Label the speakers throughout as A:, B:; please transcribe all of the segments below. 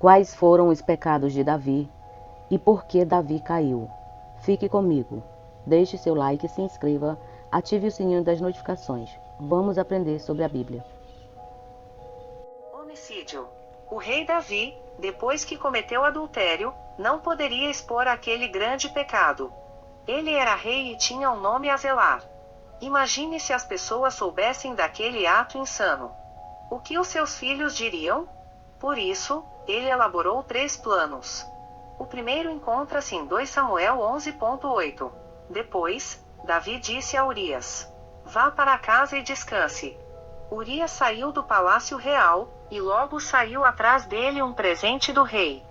A: Quais foram os pecados de Davi e por que Davi caiu? Fique comigo. Deixe seu like, se inscreva, ative o sininho das notificações. Vamos aprender sobre a Bíblia.
B: Homicídio. O rei Davi, depois que cometeu adultério, não poderia expor aquele grande pecado. Ele era rei e tinha um nome a zelar. Imagine se as pessoas soubessem daquele ato insano. O que os seus filhos diriam? Por isso, ele elaborou 3 planos. O primeiro encontra-se em 2 Samuel 11.8. Depois, Davi disse a Urias: "Vá para casa e descanse." Urias saiu do palácio real, e logo saiu atrás dele um presente do rei.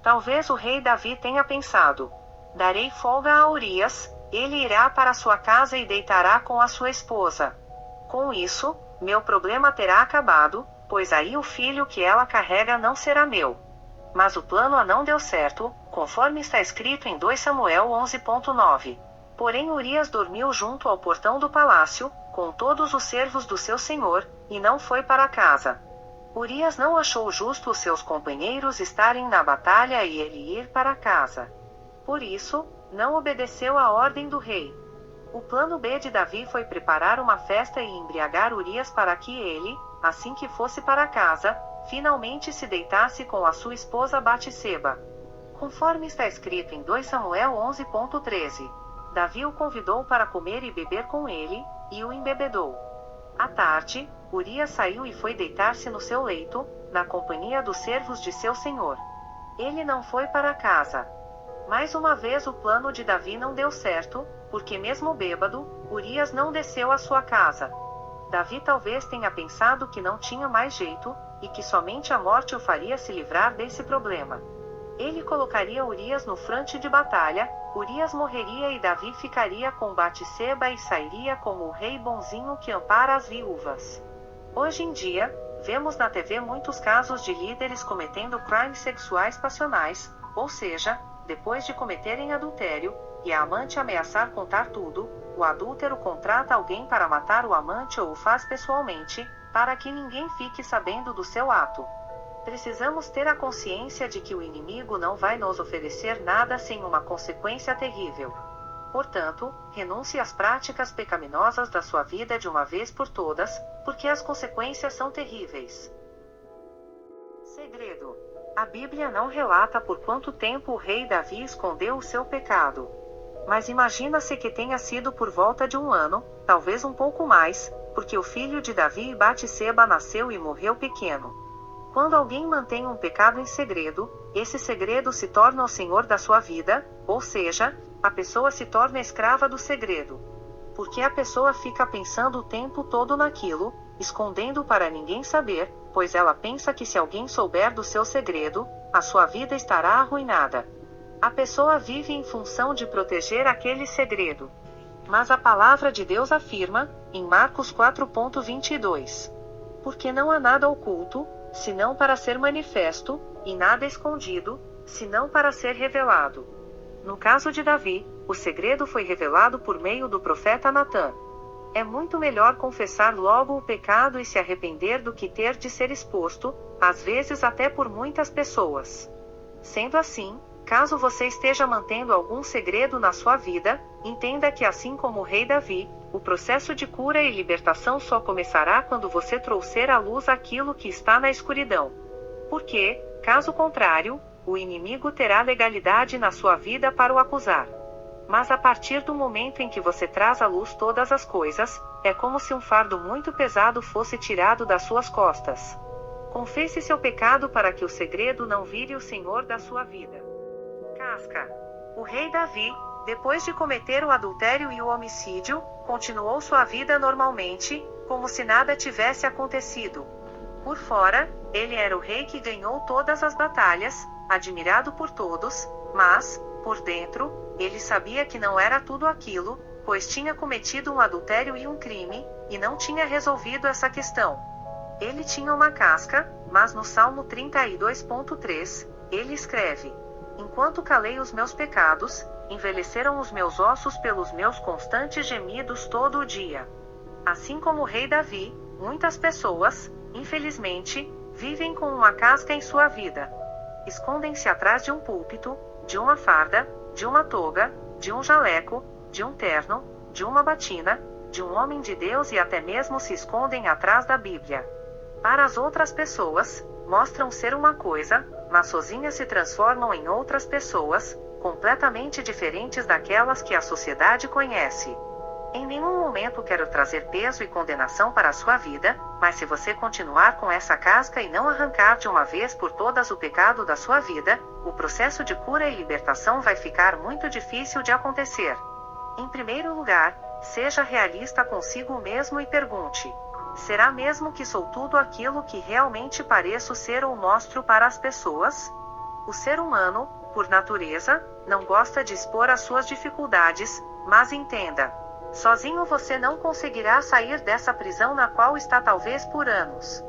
B: Talvez o rei Davi tenha pensado: "Darei folga a Urias, ele irá para sua casa e deitará com a sua esposa. Com isso, meu problema terá acabado, pois aí o filho que ela carrega não será meu." Mas o plano não deu certo, conforme está escrito em 2 Samuel 11.9. Porém Urias dormiu junto ao portão do palácio, com todos os servos do seu senhor, e não foi para casa. Urias não achou justo os seus companheiros estarem na batalha e ele ir para casa. Por isso, não obedeceu à ordem do rei. O plano B de Davi foi preparar uma festa e embriagar Urias para que ele, assim que fosse para casa, finalmente se deitasse com a sua esposa Batseba. Conforme está escrito em 2 Samuel 11.13. Davi o convidou para comer e beber com ele, e o embebedou. À tarde, Urias saiu e foi deitar-se no seu leito, na companhia dos servos de seu senhor. Ele não foi para casa. Mais uma vez o plano de Davi não deu certo, porque mesmo bêbado, Urias não desceu à sua casa. Davi talvez tenha pensado que não tinha mais jeito, e que somente a morte o faria se livrar desse problema. Ele colocaria Urias no fronte de batalha, Urias morreria e Davi ficaria com Batseba e sairia como o rei bonzinho que ampara as viúvas. Hoje em dia, vemos na TV muitos casos de líderes cometendo crimes sexuais passionais, ou seja, depois de cometerem adultério, e a amante ameaçar contar tudo, o adúltero contrata alguém para matar o amante ou o faz pessoalmente, para que ninguém fique sabendo do seu ato. Precisamos ter a consciência de que o inimigo não vai nos oferecer nada sem uma consequência terrível. Portanto, renuncie às práticas pecaminosas da sua vida de uma vez por todas, porque as consequências são terríveis. Segredo. A Bíblia não relata por quanto tempo o rei Davi escondeu o seu pecado. Mas imagina-se que tenha sido por volta de 1 ano, talvez um pouco mais, porque o filho de Davi Batseba nasceu e morreu pequeno. Quando alguém mantém um pecado em segredo, esse segredo se torna o senhor da sua vida, ou seja, a pessoa se torna escrava do segredo. Porque a pessoa fica pensando o tempo todo naquilo, escondendo para ninguém saber, pois ela pensa que se alguém souber do seu segredo, a sua vida estará arruinada. A pessoa vive em função de proteger aquele segredo. Mas a palavra de Deus afirma, em Marcos 4.22. Porque não há nada oculto, senão para ser manifesto, e nada escondido, senão para ser revelado. No caso de Davi, o segredo foi revelado por meio do profeta Natã. É muito melhor confessar logo o pecado e se arrepender do que ter de ser exposto, às vezes até por muitas pessoas. Sendo assim, caso você esteja mantendo algum segredo na sua vida, entenda que assim como o rei Davi, o processo de cura e libertação só começará quando você trouxer à luz aquilo que está na escuridão. Porque, caso contrário, o inimigo terá legalidade na sua vida para o acusar. Mas a partir do momento em que você traz à luz todas as coisas, é como se um fardo muito pesado fosse tirado das suas costas. Confesse seu pecado para que o segredo não vire o senhor da sua vida. Casca. O rei Davi, depois de cometer o adultério e o homicídio, continuou sua vida normalmente, como se nada tivesse acontecido. Por fora, ele era o rei que ganhou todas as batalhas, admirado por todos, mas, por dentro, ele sabia que não era tudo aquilo, pois tinha cometido um adultério e um crime, e não tinha resolvido essa questão. Ele tinha uma casca, mas no Salmo 32.3, ele escreve: "Enquanto calei os meus pecados, envelheceram os meus ossos pelos meus constantes gemidos todo o dia." Assim como o rei Davi, muitas pessoas, infelizmente, vivem com uma casca em sua vida. escondem-se atrás de um púlpito, de uma farda, de uma toga, de um jaleco, de um terno, de uma batina, de um homem de Deus e até mesmo se escondem atrás da Bíblia. Para as outras pessoas, mostram ser uma coisa, mas sozinhas se transformam em outras pessoas, completamente diferentes daquelas que a sociedade conhece. Em nenhum momento quero trazer peso e condenação para a sua vida, mas se você continuar com essa casca e não arrancar de uma vez por todas o pecado da sua vida, o processo de cura e libertação vai ficar muito difícil de acontecer. Em primeiro lugar, seja realista consigo mesmo e pergunte: será mesmo que sou tudo aquilo que realmente pareço ser ou mostro para as pessoas? O ser humano, por natureza, não gosta de expor as suas dificuldades, mas entenda: sozinho você não conseguirá sair dessa prisão na qual está talvez por anos.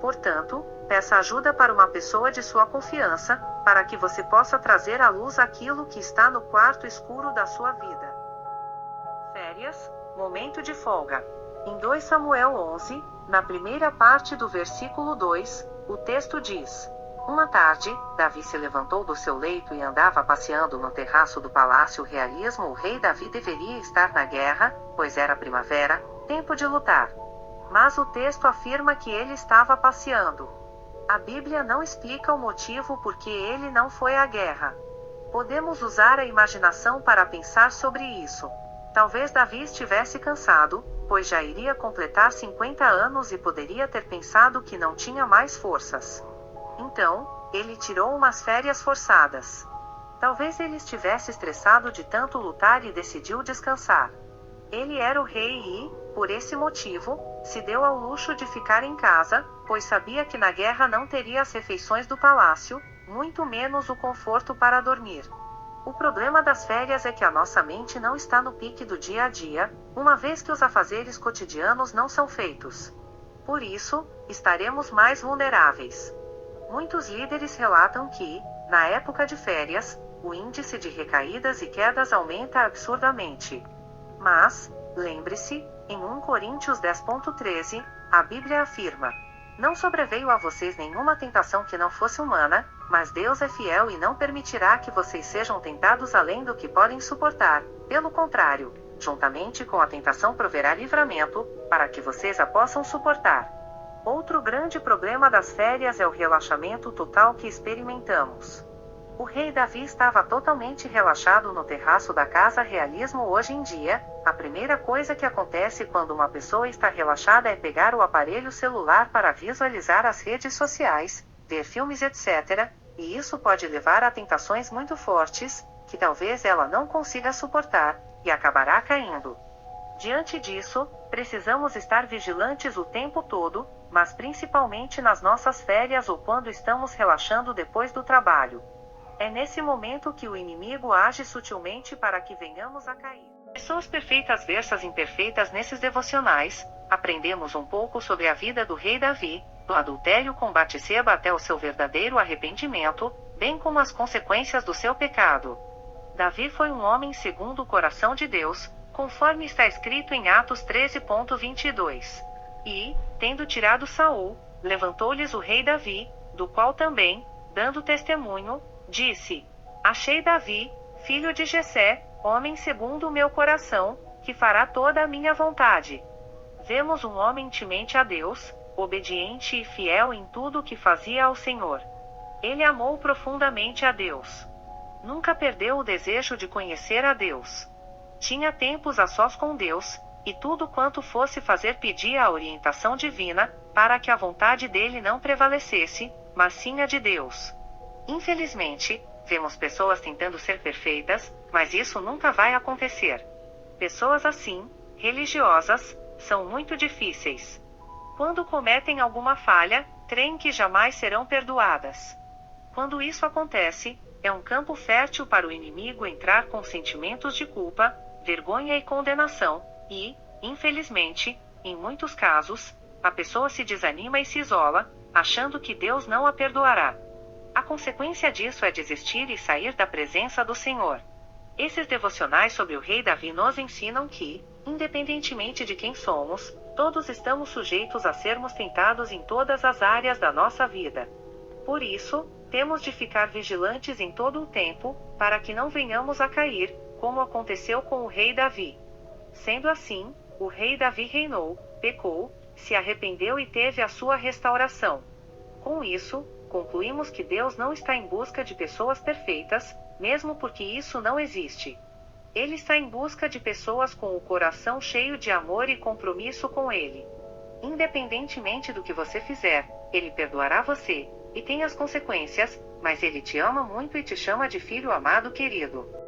B: Portanto, peça ajuda para uma pessoa de sua confiança, para que você possa trazer à luz aquilo que está no quarto escuro da sua vida. Férias, momento de folga. Em 2 Samuel 11, na primeira parte do versículo 2, o texto diz: uma tarde, Davi se levantou do seu leito e andava passeando no terraço do palácio realismo. O rei Davi deveria estar na guerra, pois era primavera, tempo de lutar. Mas o texto afirma que ele estava passeando. A Bíblia não explica o motivo por que ele não foi à guerra. Podemos usar a imaginação para pensar sobre isso. Talvez Davi estivesse cansado, pois já iria completar 50 anos e poderia ter pensado que não tinha mais forças. Então, ele tirou umas férias forçadas. Talvez ele estivesse estressado de tanto lutar e decidiu descansar. Ele era o rei e, por esse motivo, se deu ao luxo de ficar em casa, pois sabia que na guerra não teria as refeições do palácio, muito menos o conforto para dormir. O problema das férias é que a nossa mente não está no pique do dia a dia, uma vez que os afazeres cotidianos não são feitos. Por isso, estaremos mais vulneráveis. Muitos líderes relatam que, na época de férias, o índice de recaídas e quedas aumenta absurdamente. Mas, lembre-se, em 1 Coríntios 10.13, a Bíblia afirma: não sobreveio a vocês nenhuma tentação que não fosse humana, mas Deus é fiel e não permitirá que vocês sejam tentados além do que podem suportar. Pelo contrário, juntamente com a tentação proverá livramento, para que vocês a possam suportar. Outro grande problema das férias é o relaxamento total que experimentamos. O rei Davi estava totalmente relaxado no terraço da casa realismo. Hoje em dia, a primeira coisa que acontece quando uma pessoa está relaxada é pegar o aparelho celular para visualizar as redes sociais, ver filmes, etc., e isso pode levar a tentações muito fortes, que talvez ela não consiga suportar, e acabará caindo. Diante disso, precisamos estar vigilantes o tempo todo, mas principalmente nas nossas férias ou quando estamos relaxando depois do trabalho. É nesse momento que o inimigo age sutilmente para que venhamos a cair. Pessoas perfeitas versus imperfeitas. Nesses devocionais, aprendemos um pouco sobre a vida do rei Davi, do adultério com Batseba até o seu verdadeiro arrependimento, bem como as consequências do seu pecado. Davi foi um homem segundo o coração de Deus, conforme está escrito em Atos 13.22. E, tendo tirado Saul, levantou-lhes o rei Davi, do qual também, dando testemunho, disse: achei Davi, filho de Jessé, homem segundo o meu coração, que fará toda a minha vontade. Vemos um homem temente a Deus, obediente e fiel em tudo o que fazia ao Senhor. Ele amou profundamente a Deus. Nunca perdeu o desejo de conhecer a Deus. Tinha tempos a sós com Deus, e tudo quanto fosse fazer pedia a orientação divina, para que a vontade dele não prevalecesse, mas sim a de Deus. Infelizmente, vemos pessoas tentando ser perfeitas, mas isso nunca vai acontecer. Pessoas assim, religiosas, são muito difíceis. Quando cometem alguma falha, creem que jamais serão perdoadas. Quando isso acontece, é um campo fértil para o inimigo entrar com sentimentos de culpa, vergonha e condenação, e, infelizmente, em muitos casos, a pessoa se desanima e se isola, achando que Deus não a perdoará. A consequência disso é desistir e sair da presença do Senhor. Esses devocionais sobre o rei Davi nos ensinam que, independentemente de quem somos, todos estamos sujeitos a sermos tentados em todas as áreas da nossa vida. Por isso, Temos de ficar vigilantes em todo o tempo, para que não venhamos a cair, como aconteceu com o rei Davi. Sendo assim, o rei Davi reinou, pecou, se arrependeu e teve a sua restauração. Com isso, concluímos que Deus não está em busca de pessoas perfeitas, mesmo porque isso não existe. Ele está em busca de pessoas com o coração cheio de amor e compromisso com Ele. Independentemente do que você fizer, Ele perdoará você, e tem as consequências, mas Ele te ama muito e te chama de filho amado querido.